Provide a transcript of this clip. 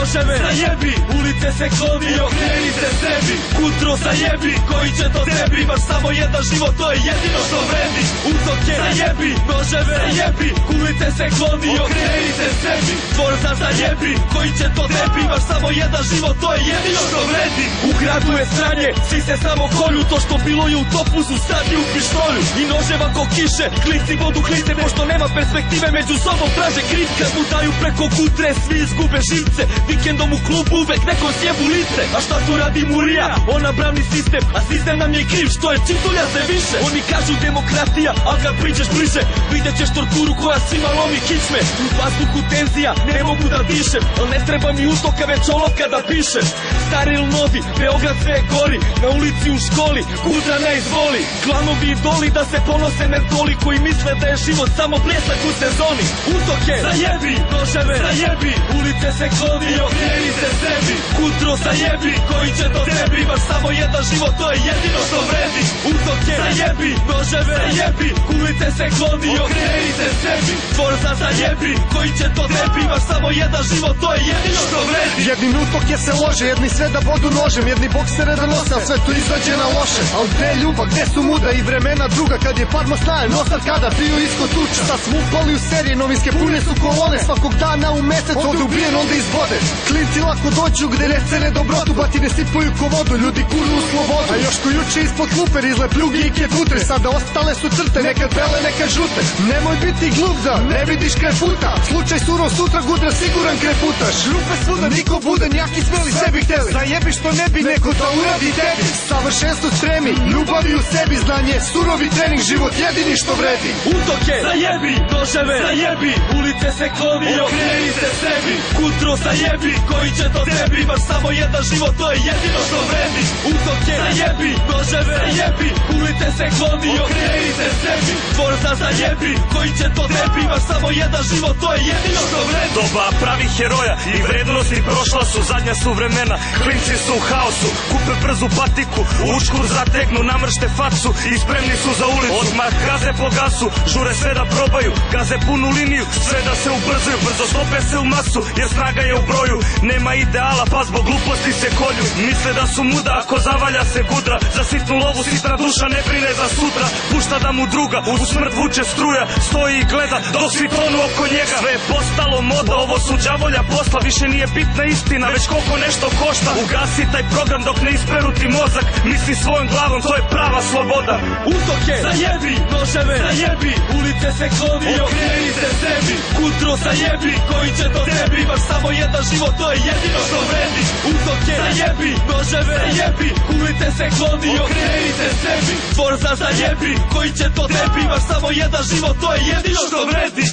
noževe, zajebi, ulice se kloni i okreni se sebi. Kutro zajebi, koji će to tebi, imaš samo jedan život, to je jedino što vredi. Utoke, zajebi, noževe, zajebi, ulice se kloni i okreni se sebi. Dvorza zajebi, koji će to tebi, imaš samo jedan život, to je jedino što vredi. U gradu je stranje, svi se samo kolju, to što bilo je u topuzu, sad je u pištolju. I noževa ko kiše, klinci vodu hlite, pošto nema perspektive, među sobom traže kriv. Kad mu daju preko kutre, svi izgube živce. Vikendom u klubu uvek neko sjebu lice. A šta tu radi Murija? Ona brani sistem, a sistem nam je kriv što je čitulja se više. Oni kažu demokratija, al kad priđeš bliže vidjet ćeš torturu koja svima lomi kičme. U vazduhu tenzija, ne mogu da dišem, al ne treba mi utoka već olovka da pišem. Stari ili novi, Beograd sve je gori, na ulici u školi, Kudra ne izvoli. Klanovi idoli da se ponose mentoli, koji misle da je život samo bljesak u sezoni. Utoke, zajebi, noževe, zajebi, ulice se kloni i okreni se sebi. Kutro zajebi, koji će to tebi, imaš samo jedan život, to je jedino što vredi. Utoke, zajebi, noževe, zajebi, ulice se kloni i okreni se sebi. Dvorza zajebi, koji će to tebi, imaš samo jedan život, to je jedino što vredi. Jedni utoke se lože, jedni sve da bodu nožem, jedni boksere da nose, a sve to izađe na loše. Al gde je ljubav, gde su muda i vremena druga, kad je Parma stajan, nosar kada bio isko tuča. Sad smo upali u serije, novinske pune su kolone, svakog dana u mesec od ubijen onda izvode. Klinci lako dođu gde ne cene dobrotu, batine sipaju ko vodu, ljudi kuru u slobodu. A još ko juče ispod klupe rizle pljugi i ketutre, sada ostale su crte, nekad bele, nekad žute. Nemoj biti glup da ne vidiš kraj puta, slučaj surov sutra gudra siguran kraj putaš. Rupe svuda, niko budan, jaki smeli sebi hteli, zajebi što ne bi neko da uradi tebi. Savršenstvo stremi, ljubavi u sebi, znanje, surovi trening, život jedini što vredi. Utoke, zajebi, noževe, zajebi, ulice se kloni i okreni se sebi. Kutro zajebi, koji će to tebi, imaš samo jedan život, to je jedino što vredi. Utoke, zajebi, noževe, zajebi, ulice se kloni i okreni se sebi. Dvorza zajebi, koji će to tebi, imaš samo jedan život, to je jedino što vredi. Doba pravih heroja i vrednosti prošla su, zadnja su vremena, klinci su u haosu, kupe brzu patiku, učkur zategnu, namršte facu i spremni su za ulicu. Odmah gaze po gasu, žure sve da probaju, gaze punu liniju, sve da se ubrzuju, brzo stope se u masu, jer snaga je u broju. Nema ideala, pa zbog gluposti se kolju, misle da su muda, ako zavalja se gudra, za sitnu lovu sitna duša ne brine za sutra, pušta da mu druga u smrt vuče struja, stoji i gleda dok svi tonu oko njega. Sve je postalo moda, ovo su đavolja posla, više nije bitna istina, već koliko nešto košta. Ugasi taj program dok ne isperu ti mozak, misli svojom glavom, to je prava sloboda. Utoke, zajebi, noževe, zajebi, ulice se kloni i okreni se sebi. Kutro zajebi, koji će to tebi, imaš samo jedan život, to je jedino što vredi. Utoke, zajebi, noževe, zajebi, ulice se kloni i okreni se sebi. Dvorza zajebi, koji će to tebi, imaš samo jedan život, to je jedino što vredi.